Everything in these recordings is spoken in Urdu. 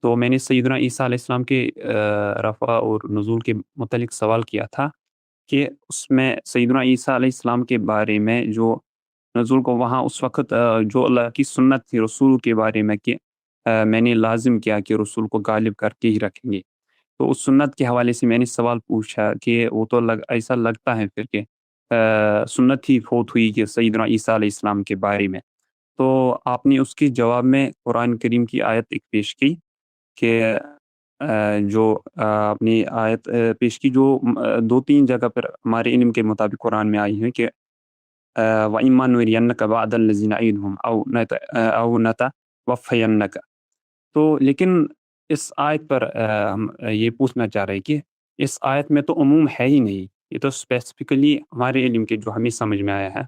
تو میں نے سیدنا عیسیٰ علیہ السلام کے رفع اور نزول کے متعلق سوال کیا تھا کہ اس میں سیدنا عیسیٰ علیہ السلام کے بارے میں جو نزول کو وہاں اس وقت جو اللہ کی سنت تھی رسول کے بارے میں کہ میں نے لازم کیا کہ رسول کو غالب کر کے ہی رکھیں گے۔ تو اس سنت کے حوالے سے میں نے سوال پوچھا کہ وہ تو ایسا لگتا ہے پھر کہ سنت ہی فوت ہوئی کہ سیدنا عیسیٰ علیہ السلام کے بارے میں۔ تو آپ نے اس کے جواب میں قرآن کریم کی آیت ایک پیش کی کہ جو آپ نے آیت پیش کی جو دو تین جگہ پر ہمارے علم کے مطابق قرآن میں آئی ہے کہ وَإِمَّا نُرِيَنَّكَ بَعْضَ الَّذِي نَعِدُهُمْ أَوْ نَتَوَفَّيَنَّكَ۔ تو لیکن اس آیت پر ہم یہ پوچھنا چاہ رہے ہیں کہ اس آیت میں تو عموم ہے ہی نہیں، یہ تو اسپیسیفکلی ہمارے علم کے جو ہمیں سمجھ میں آیا ہے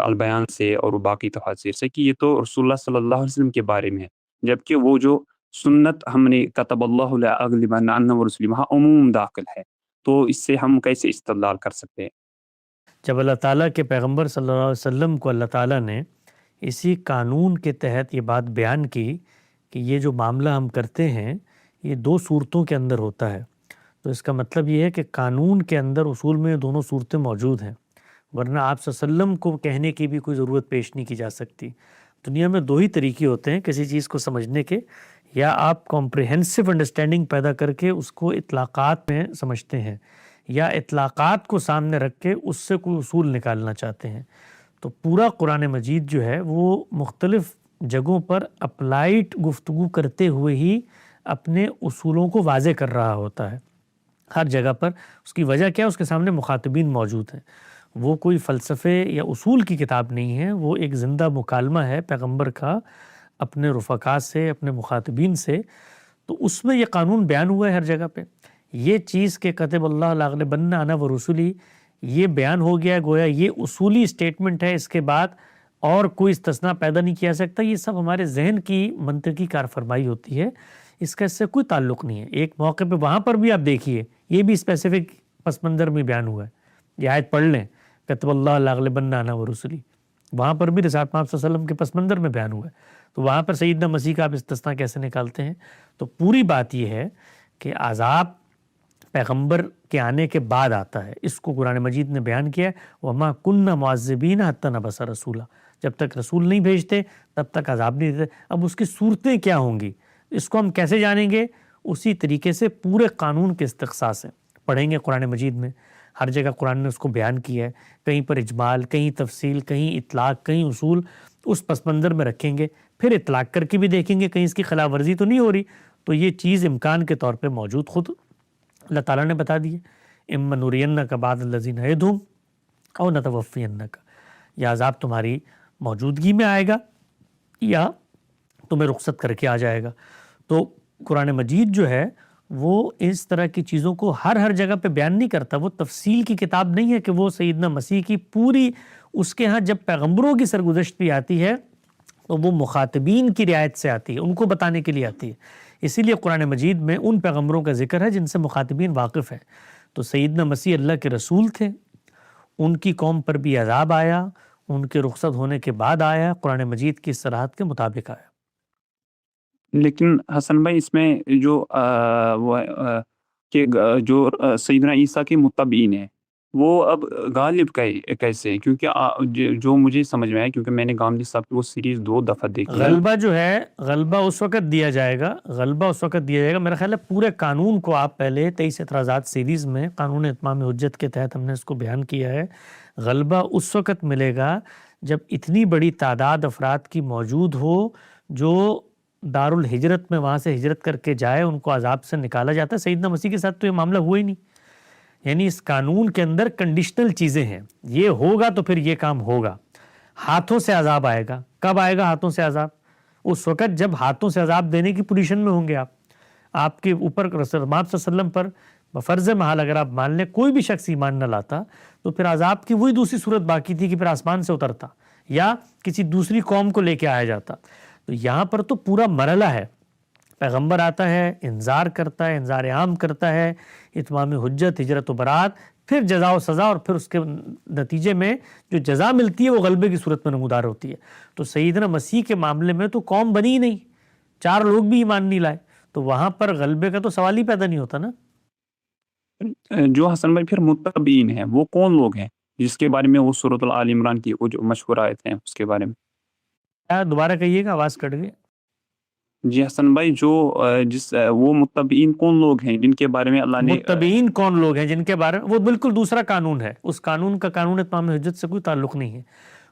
البیان سے اور باقی تفاسیر سے کہ یہ تو رسول اللہ صلی اللہ علیہ وسلم کے بارے میں ہے، جبکہ وہ جو سنت ہم نے کتب اللہ لأغلبن انا ورسلی وہاں عموم داخل ہے، تو اس سے ہم کیسے استدلال کر سکتے ہیں؟ جب اللہ تعالیٰ کے پیغمبر صلی اللہ علیہ وسلم کو اللہ تعالیٰ نے اسی قانون کے تحت یہ بات بیان کی کہ یہ جو معاملہ ہم کرتے ہیں یہ دو صورتوں کے اندر ہوتا ہے، تو اس کا مطلب یہ ہے کہ قانون کے اندر اصول میں دونوں صورتیں موجود ہیں، ورنہ آپ صلی اللہ علیہ وسلم کو کہنے کی بھی کوئی ضرورت پیش نہیں کی جا سکتی۔ دنیا میں دو ہی طریقے ہوتے ہیں کسی چیز کو سمجھنے کے، یا آپ کمپریہنسو انڈرسٹینڈنگ پیدا کر کے اس کو اطلاقات میں سمجھتے ہیں، یا اطلاقات کو سامنے رکھ کے اس سے کوئی اصول نکالنا چاہتے ہیں۔ تو پورا قرآن مجید جو ہے وہ مختلف جگہوں پر اپلائیڈ گفتگو کرتے ہوئے ہی اپنے اصولوں کو واضح کر رہا ہوتا ہے۔ ہر جگہ پر اس کی وجہ کیا ہے، اس کے سامنے مخاطبین موجود ہیں، وہ کوئی فلسفے یا اصول کی کتاب نہیں ہے، وہ ایک زندہ مکالمہ ہے پیغمبر کا اپنے رفقا سے، اپنے مخاطبین سے۔ تو اس میں یہ قانون بیان ہوا ہے ہر جگہ پہ، یہ چیز کہ کتب اللہ لاغلبن انا ورسلی یہ بیان ہو گیا، گویا یہ اصولی اسٹیٹمنٹ ہے، اس کے بعد اور کوئی استثناء پیدا نہیں کیا سکتا۔ یہ سب ہمارے ذہن کی منطقی کار فرمائی ہوتی ہے، اس کا اس سے کوئی تعلق نہیں ہے۔ ایک موقع پہ وہاں پر بھی آپ دیکھیے یہ بھی اسپیسیفک پس منظر میں بیان ہوا ہے، یہ آیت پڑھ لیں کتب اللہ لاغلبن انا ورسلی، وہاں پر بھی رسالت پاک صلی اللہ علیہ وسلم کے پس منظر میں بیان ہوا ہے، تو وہاں پر سیدنا مسیح کا آپ استثناء کیسے نکالتے ہیں؟ تو پوری بات یہ ہے کہ عذاب پیغمبر کے آنے کے بعد آتا ہے، اس کو قرآن مجید نے بیان کیا ہے، وَمَا كُنَّا مُعَذِّبِينَ حَتَّى نَبْعَثَ رَسُولًا، جب تک رسول نہیں بھیجتے تب تک عذاب نہیں دیتے۔ اب اس کی صورتیں کیا ہوں گی، اس کو ہم کیسے جانیں گے؟ اسی طریقے سے پورے قانون کے استقصاء سے پڑھیں گے قرآن مجید میں، ہر جگہ قرآن نے اس کو بیان کیا ہے، کہیں پر اجمال، کہیں تفصیل، کہیں اطلاق، کہیں اصول، اس پس منظر میں رکھیں گے، پھر اطلاق کر کے بھی دیکھیں گے کہیں اس کی خلاف ورزی تو نہیں ہو رہی، تو یہ چیز امکان کے طور پہ موجود خود اللہ تعالیٰ نے بتا دی ہے، اِمَّا نُرِيَنَّكَ بَعْضَ الَّذِي نَعِدُهُمْ أَوْ نَتَوَفِّيَنَّكَ، یا عذاب تمہاری موجودگی میں آئے گا یا تمہیں رخصت کر کے آ جائے گا۔ تو قرآن مجید جو ہے وہ اس طرح کی چیزوں کو ہر جگہ پہ بیان نہیں کرتا، وہ تفصیل کی کتاب نہیں ہے کہ وہ سیدنا مسیح کی پوری، اس کے ہاں جب پیغمبروں کی سرگزشت بھی آتی ہے تو وہ مخاطبین کی رعایت سے آتی ہے، ان کو بتانے کے لیے آتی ہے، اسی لیے قرآن مجید میں ان پیغمبروں کا ذکر ہے جن سے مخاطبین واقف ہیں۔ تو سیدنا مسیح اللہ کے رسول تھے، ان کی قوم پر بھی عذاب آیا، ان کے رخصت ہونے کے بعد آیا، قرآن مجید کی صراحت کے مطابق آیا۔ لیکن حسن بھائی اس میں جو کہ جو سیدنا عیسیٰ کے متبعین ہیں وہ اب غالب کیسے ہیں؟ کیونکہ جو مجھے سمجھ میں آیا، کیونکہ میں نے غامدی صاحب کی وہ سیریز 2 دفعہ دیکھی ہے۔ غلبہ جو ہے، غلبہ اس وقت دیا جائے گا، غلبہ اس وقت دیا جائے گا، میرا خیال ہے پورے قانون کو آپ پہلے 23 اعتراضات سیریز میں قانون اتمام حجت کے تحت ہم نے اس کو بیان کیا ہے، غلبہ اس وقت ملے گا جب اتنی بڑی تعداد افراد کی موجود ہو جو دارالہجرت میں وہاں سے ہجرت کر کے جائے، ان کو عذاب سے نکالا جاتا ہے۔ سیدنا مسیح کے ساتھ تو یہ معاملہ ہوا ہی نہیں، یعنی اس قانون کے اندر کنڈیشنل چیزیں ہیں، یہ ہوگا تو پھر یہ کام ہوگا۔ ہاتھوں سے عذاب آئے گا، کب آئے گا ہاتھوں سے عذاب؟ اس وقت جب ہاتھوں سے عذاب دینے کی پوزیشن میں ہوں گے آپ کے اوپر رسول اللہ صلی اللہ علیہ وسلم پر بفرض محال اگر آپ مان لیں کوئی بھی شخص ایمان نہ لاتا تو پھر عذاب کی وہی دوسری صورت باقی تھی کہ پھر آسمان سے اترتا یا کسی دوسری قوم کو لے کے آیا جاتا۔ تو یہاں پر تو پورا مرحلہ ہے، پیغمبر آتا ہے، انذار کرتا ہے، انذار عام کرتا ہے، اتمام حجت، ہجرت و برات، پھر جزا و سزا، اور پھر اس کے نتیجے میں جو جزا ملتی ہے وہ غلبے کی صورت میں نمودار ہوتی ہے۔ تو سیدنا مسیح کے معاملے میں تو قوم بنی ہی نہیں، 4 لوگ بھی ایمان نہیں لائے، تو وہاں پر غلبے کا تو سوال ہی پیدا نہیں ہوتا نا. جو حسن بھائی پھر متبعین ہیں وہ کون لوگ ہیں جس کے بارے میں وہ سورۃ آل عمران کی وہ جو مشہور آیت ہیں اس کے بارے میں؟ کیا دوبارہ کہیے گا، آواز کٹ گئی. جی حسن بھائی، جو وہ متبعین کون لوگ ہیں جن کے بارے میں اللہ نے متبعین کون لوگ ہیں جن کے بارے میں، وہ بالکل دوسرا قانون ہے. اس قانون کا قانون اتمام حجت سے کوئی تعلق نہیں ہے.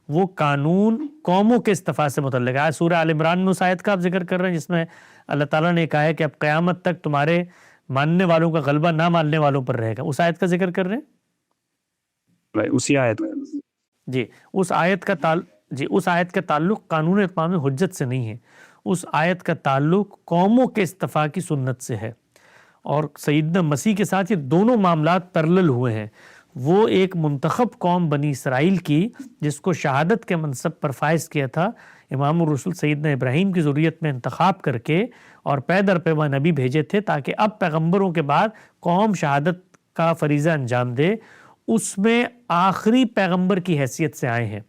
وہ قانون قوموں کے استفاع سے متعلق ہے. آج سورہ آل عمران میں اس آیت کا آپ ذکر کر رہے ہیں جس میں اللہ تعالیٰ نے کہا ہے کہ اب قیامت تک تمہارے ماننے والوں کا غلبہ نہ ماننے والوں پر رہے گا. اس آیت کا ذکر کر رہے ہیں. بھائی اسی آیت جی اس آیت کا تعلق قانون اتمام حجت سے نہیں ہے. اس آیت کا تعلق قوموں کے استفاع کی سنت سے ہے. اور سیدنا مسیح کے ساتھ یہ دونوں معاملات پیرلل ہوئے ہیں. وہ ایک منتخب قوم بنی اسرائیل کی جس کو شہادت کے منصب پر فائز کیا تھا امام الرسول سیدنا ابراہیم کی ذریت میں انتخاب کر کے، اور پے در پے وہ نبی بھیجے تھے تاکہ اب پیغمبروں کے بعد قوم شہادت کا فریضہ انجام دے. اس میں آخری پیغمبر کی حیثیت سے آئے ہیں،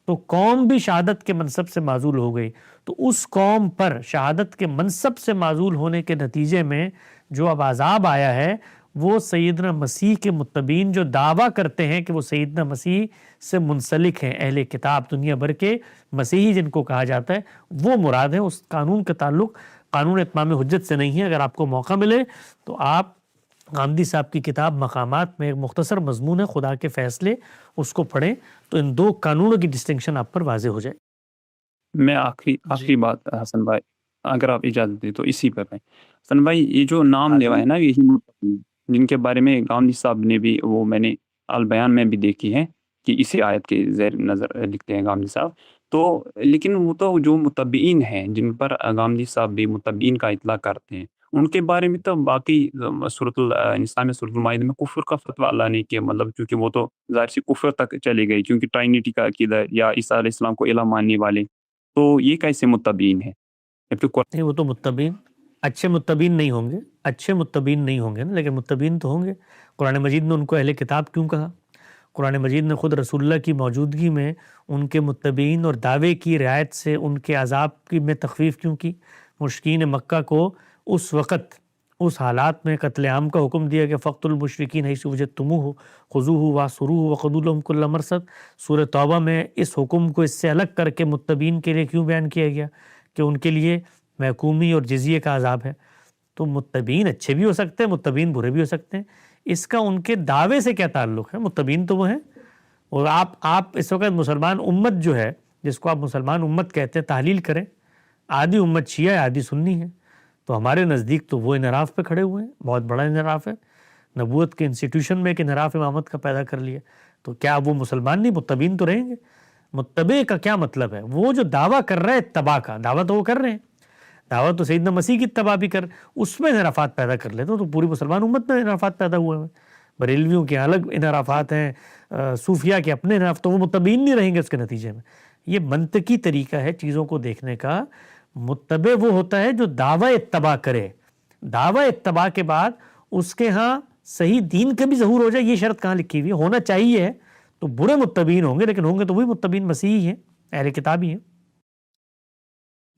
تو قوم بھی شہادت کے منصب سے معزول ہو گئی. تو اس قوم پر شہادت کے منصب سے معزول ہونے کے نتیجے میں جو اب عذاب آیا ہے وہ سیدنا مسیح کے متبعین جو دعویٰ کرتے ہیں کہ وہ سیدنا مسیح سے منسلک ہیں، اہل کتاب دنیا بھر کے مسیحی جن کو کہا جاتا ہے، وہ مراد ہے. اس قانون کا تعلق قانون اتمام حجت سے نہیں ہے. اگر آپ کو موقع ملے تو آپ غامدی صاحب کی کتاب مقامات میں ایک مختصر مضمون ہے خدا کے فیصلے، اس کو پڑھیں تو ان دو قانونوں کی ڈسٹنکشن آپ پر واضح ہو جائے. میں آخری بات حسن بھائی اگر آپ اجازت دیں تو اسی پر ہے. حسن بھائی یہ جو نام لیوا ہے نا یہی متبعین جن کے بارے میں غامدی صاحب نے بھی وہ میں نے البیان میں بھی دیکھی ہے کہ اسی آیت کے زیر نظر لکھتے ہیں غامدی صاحب. تو لیکن وہ تو جو متبعین ہیں جن پر غامدی صاحب بھی متبعین کا اطلاق کرتے ہیں ان کے بارے میں تو باقی سورۃ النساء میں سورۃ المائدہ میں کفر کا فتویٰ اللہ نے کیا، مطلب چونکہ وہ تو ظاہر سی کفر تک چلی گئی کیونکہ ٹرائنیٹی کا عقیدہ یا عیسیٰ علیہ السلام کو الہ ماننے والے، تو یہ کیسے متبعین ہیں؟ نہیں وہ تو متبعین اچھے متبعین نہیں ہوں گے، اچھے متبعین نہیں ہوں گے نا، لیکن متبعین تو ہوں گے. قرآن مجید نے ان کو اہل کتاب کیوں کہا؟ قرآن مجید نے خود رسول اللہ کی موجودگی میں ان کے متبعین اور دعوے کی رعایت سے ان کے عذاب کی میں تخفیف کیوں کی؟ مشرکین مکہ کو اس وقت اس حالات میں قتل عام کا حکم دیا کہ فقتلوا المشرکین حیث وجدتموہ خذوہ واحصروہ وخذوا لہم کل مرصد. سورہ توبہ میں اس حکم کو اس سے الگ کر کے متبعین کے لیے کیوں بیان کیا گیا کہ ان کے لیے محکومی اور جزیے کا عذاب ہے؟ تو متبعین اچھے بھی ہو سکتے ہیں، متبعین برے بھی ہو سکتے ہیں. اس کا ان کے دعوے سے کیا تعلق ہے؟ متبعین تو وہ ہیں. اور آپ اس وقت مسلمان امت جو ہے جس کو آپ مسلمان امت کہتے ہیں تحلیل کریں، آدھی امت شیعہ ہے آدھی سنی ہے. تو ہمارے نزدیک تو وہ انحراف پہ کھڑے ہوئے ہیں، بہت بڑا انحراف ہے. نبوت کے انسٹیٹیوشن میں ایک انحراف امامت کا پیدا کر لیا. تو کیا وہ مسلمان نہیں، متبعین تو رہیں گے. متبع کا کیا مطلب ہے؟ وہ جو دعویٰ کر رہے اتباع کا، دعویٰ تو وہ کر رہے ہیں، دعویٰ تو سیدنا مسیح کی اتباع بھی کر، اس میں انحرافات پیدا کر لیتے تو پوری مسلمان امت میں انحرافات پیدا ہوئے ہیں. بریلویوں کے الگ انحرافات ہیں، صوفیہ کے اپنے انحراف، تو وہ متبعین نہیں رہیں گے اس کے نتیجے میں. یہ منطقی طریقہ ہے چیزوں کو دیکھنے کا. متبع وہ ہوتا ہے جو دعویٰ اتباع کرے، دعویٰ اتباع کے بعد اس کے ہاں صحیح دین کا بھی ظہور ہو جائے. یہ شرط کہاں لکھی ہوئی ہے؟ ہونا چاہیے. تو برے متبعین ہوں گے لیکن ہوں گے تو وہی متبعین مسیحی ہیں، اہل کتابی ہیں.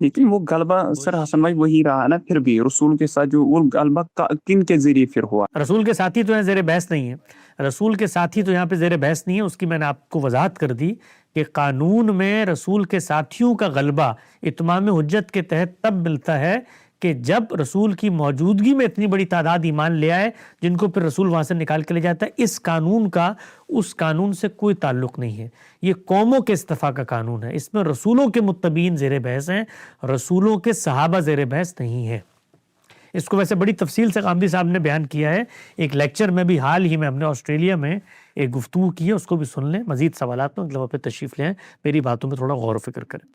لیکن وہ غلبہ سر حسن بھائی وہی رہا نا پھر بھی رسول کے ساتھ جو وہ غلبہ کن کے ذریعے پھر ہوا؟ رسول کے ساتھی تو یہاں زیر بحث نہیں ہے، رسول کے ساتھی تو یہاں پہ زیر بحث نہیں ہے. اس کی میں نے آپ کو وضاحت کر دی کہ قانون میں رسول کے ساتھیوں کا غلبہ اتمام حجت کے تحت تب ملتا ہے کہ جب رسول کی موجودگی میں اتنی بڑی تعداد ایمان لے آئے جن کو پھر رسول وہاں سے نکال کے لے جاتا ہے. اس قانون کا اس قانون سے کوئی تعلق نہیں ہے. یہ قوموں کے استفاع کا قانون ہے. اس میں رسولوں کے متبعین زیر بحث ہیں، رسولوں کے صحابہ زیر بحث نہیں ہے. اس کو ویسے بڑی تفصیل سے غامدی صاحب نے بیان کیا ہے. ایک لیکچر میں بھی حال ہی میں ہم نے آسٹریلیا میں ایک گفتگو کی ہے، اس کو بھی سن لیں. مزید سوالات میں اگلے وقت پہ تشریف لیں، میری باتوں میں تھوڑا غور و فکر کریں.